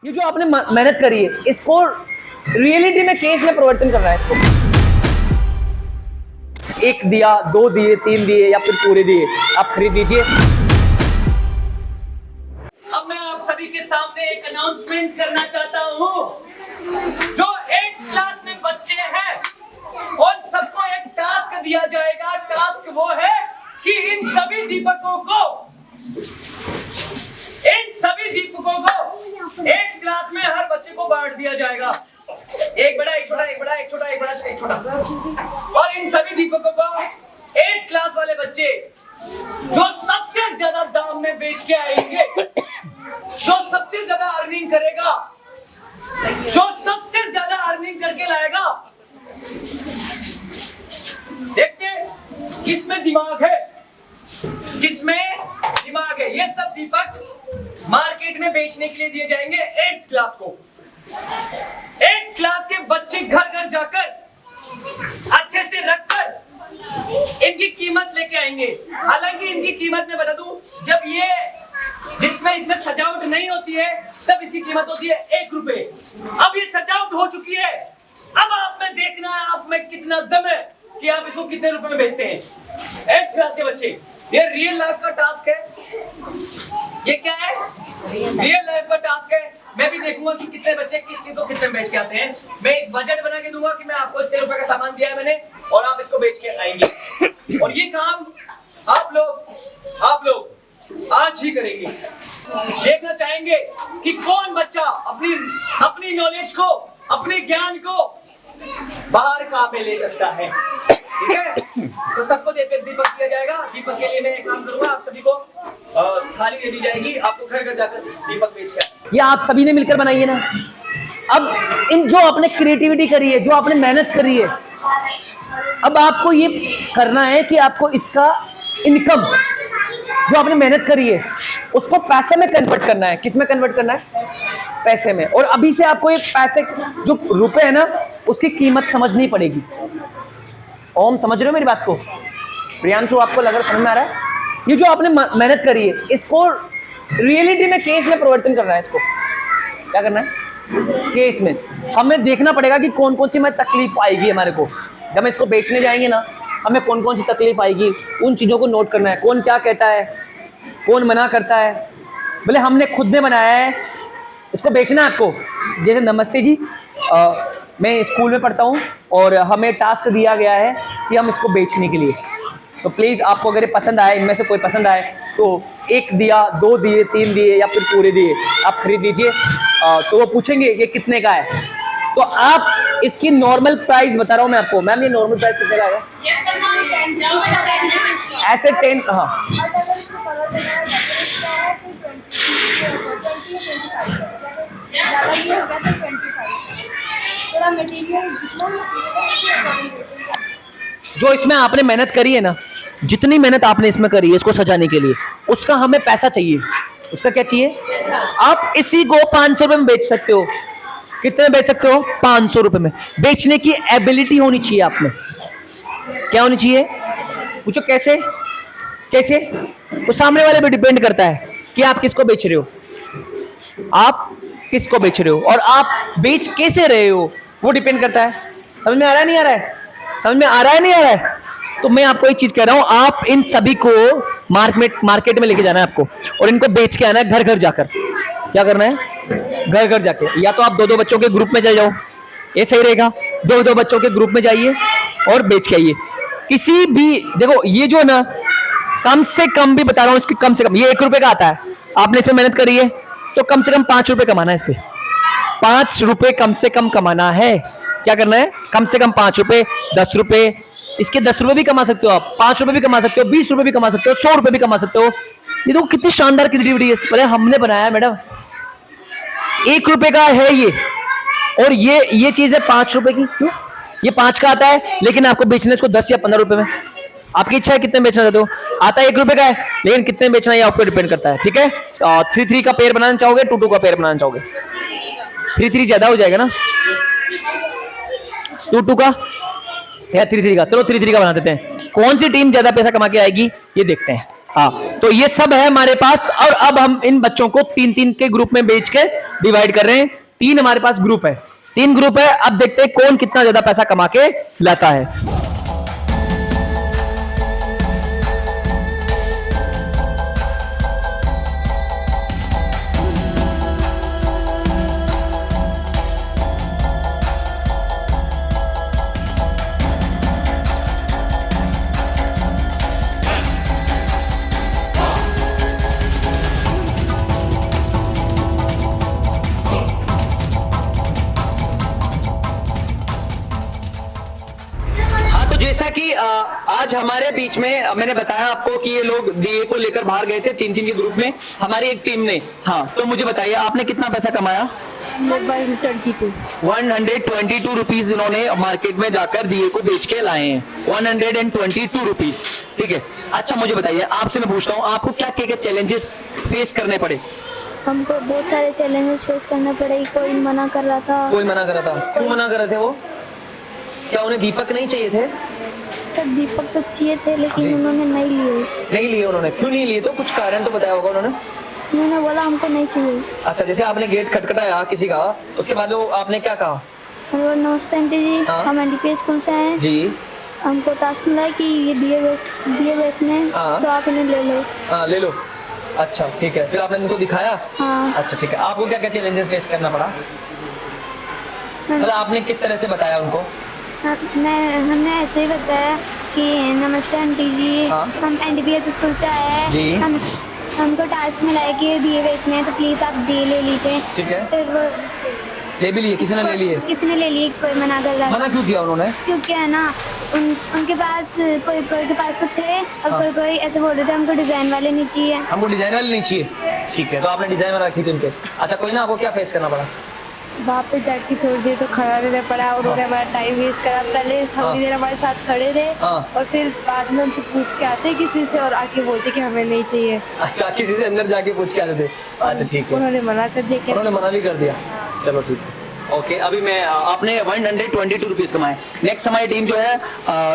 ये जो आपने मेहनत करी है इसको रियलिटी में केस में परिवर्तन करना है। इसको एक दिया, दो दिए, तीन दिए या फिर पूरे दिए, आप खरीद लीजिए। अब मैं आप सभी के सामने एक अनाउंसमेंट करना चाहता हूँ। जो 8th क्लास में बच्चे हैं उन सबको एक टास्क दिया जाएगा। टास्क वो है कि इन सभी दीपकों को 8th क्लास में हर बच्चे को बांट दिया जाएगा। एक बड़ा, एक छोटा, एक बड़ा, एक छोटा, एक बड़ा, एक छोटा। और इन सभी दीपकों को 8th क्लास वाले बच्चे जो सबसे ज्यादा दाम में बेच के आएंगे, जो सबसे ज्यादा अर्निंग करेगा, जो सबसे ज्यादा अर्निंग करके लाएगा, देखते किसमें दिमाग है, किसमें दिमाग है। ये सब दीपक मार्केट में बेचने के लिए दिए जाएंगे 8th क्लास को। 8th क्लास के बच्चे घर घर जाकर अच्छे से रखकर इनकी कीमत लेके आएंगे। हालांकि इनकी कीमत मैं बता दूं, जब ये जिसमें इसमें सजावट नहीं होती है तब इसकी कीमत होती है 1 रुपए। अब ये सजावट हो चुकी है, अब आप में देखना है आप में कितना दम है कि आप इसको कितने रुपए में बेचते हैं। 8th क्लास के बच्चे, ये रियल लाइफ का टास्क है। ये क्या है? रियल लाइफ का टास्क है। मैं भी देखूंगा कि कितने बच्चे किसको कितने बेच के आते हैं। मैं एक बजट बना के दूंगा कि मैं आपको इतने रुपए का सामान दिया है मैंने और आप इसको बेच के आएंगे। और ये काम आप लोग आज ही करेंगे। देखना चाहेंगे कि कौन बच्चा अपनी नॉलेज को, अपने ज्ञान को बाहर काम में ले सकता है। ठीक है, तो सबको दीपक दिया जाएगा। दीपक के लिए मैं एक काम करूंगा, आप सभी को थाली दे दी जाएगी। आपको घर घर जाकर दीपक बेच के, ये आप सभी ने मिलकर बनाई है ना। अब इन जो आपने क्रिएटिविटी करी है, जो आपने मेहनत करी है, अब आपको ये करना है कि आपको इसका इनकम जो आपने मेहनत करी है उसको पैसे में कन्वर्ट करना है। किस में कन्वर्ट करना है? पैसे में। और अभी से आपको ये पैसे जो रुपए है ना उसकी कीमत समझनी पड़ेगी। ओम, समझ रहे हो मेरी बात को? प्रियांशु, आपको लग रहा समझ में आ रहा है? ये जो आपने मेहनत करी है इसको रियलिटी में केस में परिवर्तन करना है। इसको क्या करना है? केस में हमें देखना पड़ेगा कि कौन कौन सी हमें तकलीफ आएगी हमारे को। जब हम इसको बेचने जाएंगे ना, हमें कौन कौन सी तकलीफ आएगी, उन चीज़ों को नोट करना है। कौन क्या कहता है, कौन मना करता है। बोले हमने खुद ने बनाया है, इसको बेचना है आपको। जैसे नमस्ते जी, मैं स्कूल में पढ़ता हूँ और हमें टास्क दिया गया है कि हम इसको बेचने के लिए। तो प्लीज़ आपको अगर ये पसंद आए, इनमें से कोई पसंद आए तो एक दिया, दो दिए, तीन दिए या फिर पूरे दिए, आप खरीद लीजिए। तो वो पूछेंगे ये कितने का है, तो आप इसकी नॉर्मल प्राइस बता रहा हूँ मैं आपको। मैम ये नॉर्मल प्राइस कितने का है? ऐसे 10, हाँ जो इसमें आपने मेहनत करी है ना, जितनी मेहनत आपने इसमें करी है इसको सजाने के लिए, उसका हमें पैसा चाहिए। उसका क्या चाहिए? आप इसी को 500 रुपए में बेच सकते हो। कितने बेच सकते हो? 500 रुपए में। बेचने की एबिलिटी होनी चाहिए आप में। क्या होनी चाहिए? पूछो कैसे? कैसे? तो सामने वाले पे डिपेंड करता है कि आप किसको बेच रहे हो, आप किसको बेच रहे हो और आप बेच कैसे रहे हो, वो डिपेंड करता है। समझ में आ रहा है नहीं आ रहा है? समझ में आ रहा है नहीं आ रहा है? तो मैं आपको एक चीज कह रहा हूं, आप इन सभी को मार्केट में लेके जाना है आपको और इनको बेच के आना है घर घर जाकर। क्या करना है? घर घर जाके। या तो आप 2-2 बच्चों के ग्रुप में चल जाओ, ये सही रहेगा। 2-2 बच्चों के ग्रुप में जाइए और बेच के आइए। किसी भी, देखो ये जो ना, कम से कम भी बता रहा हूं, इसकी कम से कम ये 1 रुपए का आता है। आपने इसमें मेहनत करी है तो कम से कम 5 रुपए कमाना है। इस पे 5 रुपए कम से कम कमाना है। क्या करना है? कम से कम 5 रुपए, 10 रुपए। इसके 10 रुपए भी कमा सकते हो आप, 5 रुपए भी कमा सकते हो, 20 रुपए भी कमा सकते हो, 100 रुपए भी कमा सकते हो। ये देखो कितनी शानदार क्रिएटिविटी है। पहले हमने बनाया मैडम, 1 रुपए का है ये, और ये चीज है 5 रुपए की। क्यों? ये 5 का आता है लेकिन आपको बेचना है इसको 10 या 15 रुपए में। आपकी इच्छा है कितने बेचना चाहते हो। आता है 1 रुपए का है लेकिन कितने बेचना है ये आपको डिपेंड करता है। ठीक है, 3-3 का पेयर बनाना चाहोगे, 2-2 का पेयर बनाना चाहोगे? 3-3 ज्यादा हो जाएगा ना, 2-2 का या 3-3 का? चलो 3-3 का बना देते हैं। कौन सी टीम ज्यादा पैसा कमा के आएगी ये देखते हैं। हाँ, तो ये सब है हमारे पास। और अब हम इन बच्चों को 3-3 के ग्रुप में बेच के डिवाइड कर रहे हैं। 3 हमारे पास ग्रुप है, 3 ग्रुप है। अब देखते हैं कौन कितना ज्यादा पैसा कमा के लाता है। तो जैसा कि आज हमारे बीच में मैंने बताया आपको कि ये लोग दिए को लेकर बाहर गए थे 3-3 के ग्रुप में हमारी एक टीम ने। हाँ, तो मुझे बताइए आपने कितना पैसा कमाया? 122 रुपीज इन्होंने मार्केट में जाकर दिए को बेच के लाए हैं। 122 रुपीज, ठीक है। अच्छा मुझे बताइए, आपसे मैं पूछता हूँ, आपको क्या क्या चैलेंजेस फेस करने पड़े? हमको बहुत सारे चैलेंजेस फेस करने पड़े। कोई मना कर रहा था। कोई मना कर रहा था? क्यों मना कर रहे थे वो? क्या उन्हें दीपक नहीं चाहिए थे? अच्छा, दीपक तो चाहिए थे लेकिन उन्होंने नहीं लिए। नहीं लिए उन्होंने? क्यों नहीं लिए? तो कुछ कारण तो बताया होगा उन्होंने। उन्होंने बोला हमको नहीं चाहिए। अच्छा, जैसे आपने गेट खटखटाया किसी का, उसके बाद वो आपने क्या कहा? नमस्ते आंटी जी, हाँ। हम एनडीपी स्कूल से हैं जी। हमको टास्क मिला है कि ये दिए बेचने, हाँ। तो आप इन्हें ले लो। हाँ, ले लो। अच्छा ठीक है, फिर आपने इनको दिखाया? हाँ। अच्छा ठीक है, आपको क्या क्या चैलेंजेस फेस करना पड़ा? मतलब आपने किस तरह से बताया उनको? हमने ऐसे ही बताया कि नमस्ते आंटी जी, हाँ। हम एनडीपी स्कूल से आए हैं। जी। हमको टास्क मिला है कि दिए बेचने हैं, तो प्लीज आप दिए ले लीजिए। ठीक है। फिर वो ले भी लिए? किसी ने ले लिए? किसी ने ले लिए, कोई मना कर रहा था। मना क्यों किया उन्होंने? क्योंकि है ना, उनके पास कोई के पास तो थे और हाँ। कोई ऐसे बोल रहे थे हमको डिजाइन वाले नहीं चाहिए। हमको डिजाइन वाले नहीं चाहिए। ठीक है, तो आपने डिजाइन वाला रखी थी उनके। अच्छा कोई ना, आपको क्या फेस करना पड़ा? वहाँ पे जाके थोड़ी देर तो खड़ा रहना पड़ा और उन्होंने हमारा टाइम वेस्ट करा। पहले थोड़ी देर हमारे साथ खड़े रहे हाँ। और फिर बाद में उनसे पूछ के आते किसी से और आके बोलते कि हमें नहीं चाहिए। अच्छा, किसी से अंदर जाके पूछ के आते थे? अच्छा ठीक है, उन्होंने मना कर दिया। उन्होंने मना भी कर दिया। चलो ठीक है, ओके। अभी मैं आपने 122 रुपीज कमाए। नेक्स्ट हमारी टीम जो है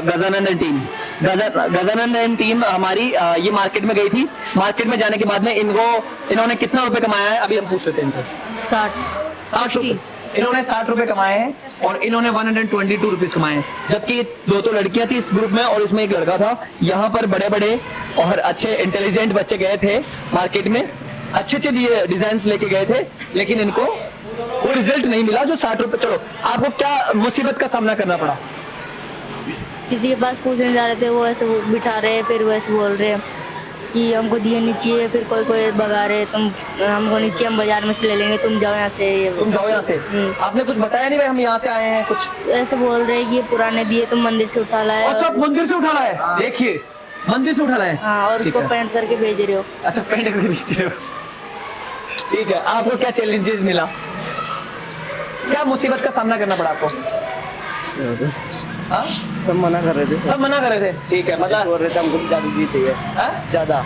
गजानंदन टीम। गजानंदन टीम हमारी ये मार्केट में गई थी। मार्केट में जाने के बाद में इन्होंने कितना रुपए कमाया है अभी हम पूछ लेते हैं इनसे। 60 रुपए। इन्होंने 60 रुपए कमाए हैं और इन्होंने 122 रुपीज कमाए हैं। जबकि 2 लड़कियां थी इस ग्रुप में और इसमें एक लड़का था। यहाँ पर बड़े बड़े और अच्छे इंटेलिजेंट बच्चे गए थे मार्केट में, अच्छे दिए डिजाइन लेके गए थे, लेकिन इनको वो रिजल्ट नहीं मिला जो 60 रुपए। चलो, आपको क्या मुसीबत का सामना करना पड़ा? किसी के पास पूछने जा रहे थे, वो ऐसे बिठा रहे, फिर वो ऐसे बोल रहे कि हमको दिए नहीं चाहिए। फिर कोई भगा रहे, तुम हमको नहीं चाहिए, हम बाजार में से ले लेंगे, तुम जाओ यहाँ से। तुम जाओ यहाँ से। आपने कुछ बताया नहीं भाई हम यहाँ से आए हैं? कुछ ऐसे बोल रहे कि ये पुराने दिए तुम मंदिर से उठा लाए। अच्छा, मंदिर से उठा लाए? देखिए, मंदिर से उठा लाए। हाँ, और उसको पेंट करके भेज रहे हो। अच्छा, पेंट करके भेज रहे हो, ठीक है। आपको क्या चैलेंजेस मिला? क्या मुसीबत का सामना करना पड़ा आपको? हाँ? सब मना कर रहे थे। सब मना कर रहे थे, ठीक है। मतलब बोल रहे थे हमको ज्यादा दी चाहिए। हाँ? ज्यादा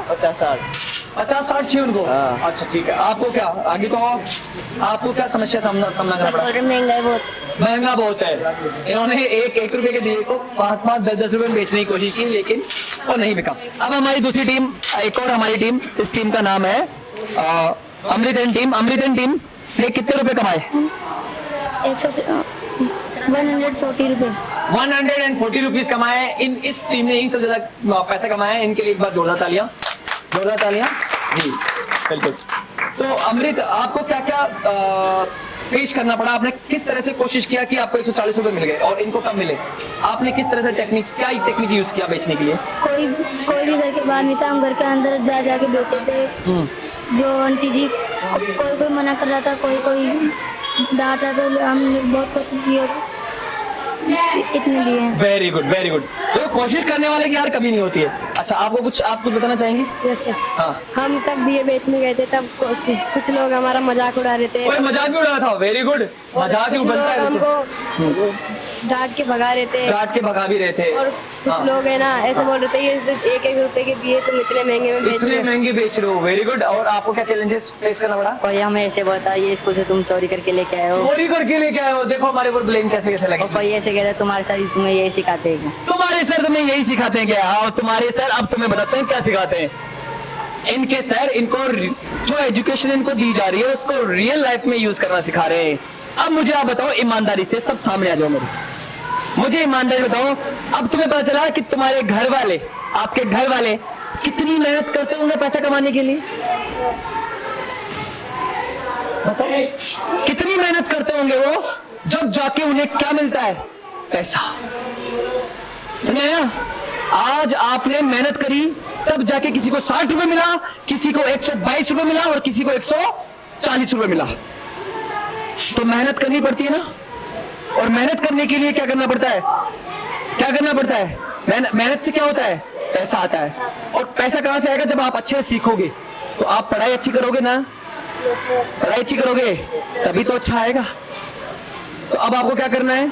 50-60 चाहिए उनको। हाँ। अच्छा ठीक है, आपको क्या आगे तो आपको क्या समस्या सामना करना पड़ा? महंगाई बहुत महंगा बहुत है। इन्होंने एक रुपए के दिए को 5-5, 10-10 रुपए में बेचने की कोशिश की, लेकिन वो नहीं बिका। अब हमारी दूसरी टीम, एक और हमारी टीम, इस टीम का नाम है अमृतन टीम। अमृतन टीम ने कितने रुपए कमाए? 140 रुपए। 140 रुपीज कमाए। इस टीम ने ही सबसे ज्यादा पैसा कमाया है। इनके लिए एक बार जोरदार तालियां जी, बिल्कुल। तो अमृत, आपको क्या क्या पेश करना पड़ा? आपने किस तरह से कोशिश किया कि आपको 140 रुपए मिल गए और इनको कम मिले? आपने किस तरह से क्या टेक्निक यूज किया बेचने के लिए? कोई भी घर के बाहर नहीं था, हम घर के अंदर जाके बेचे थे। जो आंटी जी, कोई मना कर रहा था, कोई डांट रहा था, हमने बहुत कोशिश की, इतने लिए। Very good, very good. तो कोशिश करने वाले की यार कभी नहीं होती है। अच्छा, आप कुछ बताना चाहेंगे? जैसे हाँ। हम तब दिए बेचने गए थे, तब कुछ लोग हमारा मजाक उड़ा रहे थे। कोई मजाक भी उड़ा रहा था? वेरी गुड, मजाक ही कुछ बनता लोग है। हमको डांट के भगा रहे थे डांट के भगा भी रहे थे और कुछ हाँ। लोग है ना ऐसे बोल रहे थे ये सिर्फ 1-1 रुपए के दिए तुम इतने महंगे में बेच इतने रहे हो। महंगे बेच रहे हो, वेरी गुड। और आपको क्या चैलेंजेस फेस करना पड़ा? कोई हमें ऐसे बोलता ये स्कूल से तुम चोरी करके लेके आए हो, चोरी करके लेके आए हो, देखो हमारे ऊपर ब्लेम कैसे कैसे लगे। और कोई ऐसे कहता है तुम्हारे साथ तुम्हें यही सिखाते हैं। तुम्हारे सर तुम्हें यही सिखाते हैं क्या? और तुम्हारे सर अब तुम्हें बताते हैं क्या सिखाते हैं। इनके सर इनको जो एजुकेशन इनको दी जा रही है उसको रियल लाइफ में यूज करना सिखा रहे हैं। अब मुझे आप बताओ ईमानदारी से, सब सामने आ जाओ मेरे, मुझे ईमानदारी बताओ, अब तुम्हें पता चला कि तुम्हारे घर वाले, आपके घर वाले कितनी मेहनत करते होंगे पैसा कमाने के लिए? बताओ कितनी मेहनत करते होंगे वो, जब जाके उन्हें क्या मिलता है? पैसा। समझ आया? आज आपने मेहनत करी तब जाके किसी को 60 रुपए मिला, किसी को 122 रुपए मिला और किसी को 140 रुपए मिला। तो मेहनत करनी पड़ती है ना, और मेहनत करने के लिए क्या करना पड़ता है? क्या करना पड़ता है? मेहनत से क्या होता है? पैसा आता है। और पैसा कहां से आएगा? जब आप अच्छे से सीखोगे तो आप पढ़ाई अच्छी करोगे ना, पढ़ाई अच्छी करोगे तभी तो अच्छा आएगा। तो अब आपको क्या करना है?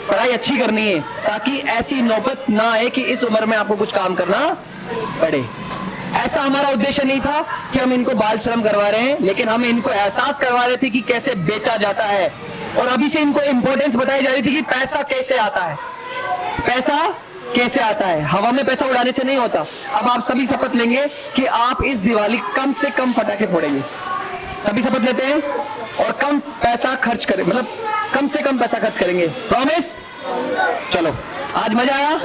पढ़ाई अच्छी करनी है ताकि ऐसी नौबत ना आए कि इस उम्र में आपको कुछ काम करना पड़े। ऐसा हमारा उद्देश्य नहीं था कि हम इनको बाल श्रम करवा रहे हैं, लेकिन हम इनको एहसास करवा रहे थे कि कैसे बेचा जाता है, और अभी से इनको इंपॉर्टेंस बताई जा रही थी कि पैसा कैसे आता है। पैसा कैसे आता है? हवा में पैसा उड़ाने से नहीं होता। अब आप सभी शपथ लेंगे कि आप इस दिवाली कम से कम पटाखे फोड़ेंगे। सभी शपथ लेते हैं और कम पैसा खर्च करें, मतलब कम से कम पैसा खर्च करेंगे। प्रॉमिस? चलो, आज मजा आया?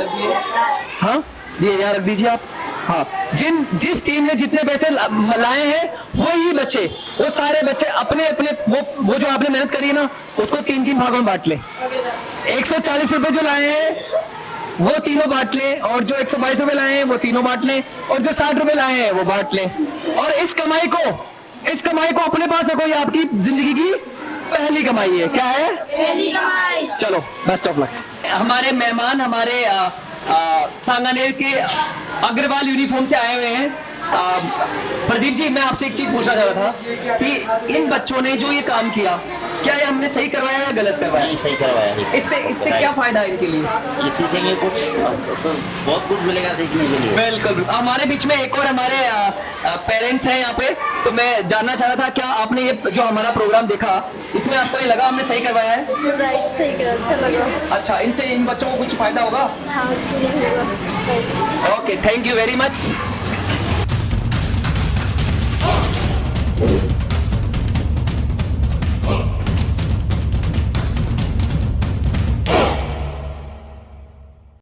हाँ, ये यहाँ रख दीजिए आप। हाँ, जिस टीम ने जितने पैसे लाए हैं वही बच्चे, वो सारे बच्चे अपने अपने वो जो आपने मेहनत करी है ना उसको 3-3 भागों में बांट ले। 140 रुपए जो लाए हैं वो तीनों बांट ले, और जो 122 रुपए लाए हैं वो तीनों बांट ले, और जो 60 रुपए लाए हैं वो बांट ले। और इस कमाई को अपने पास रखो, ये आपकी जिंदगी की पहली कमाई है। क्या है? पहली कमाई। चलो, बेस्ट ऑफ लक। हमारे मेहमान हमारे सांगानेर के अग्रवाल यूनिफॉर्म से आए हुए हैं। प्रदीप जी, मैं आपसे एक चीज पूछना चाह रहा था कि इन बच्चों ने जो ये काम किया, क्या ये हमने सही करवाया या गलत करवाया? नहीं, सही करवाया है। इससे क्या फायदा है इनके लिए? ये सीखेंगे कुछ, तो बहुत कुछ मिलेगा सीखने के लिए। बिल्कुल। हमारे बीच में एक और हमारे पेरेंट्स हैं यहाँ पे, तो मैं जानना चाह रहा था क्या आपने ये जो हमारा प्रोग्राम देखा इसमें आपको ये लगा हमने सही करवाया है? राइट, सही करा, अच्छा लगा। अच्छा, इनसे इन बच्चों को कुछ फायदा होगा? हाँ, okay, thank you very much.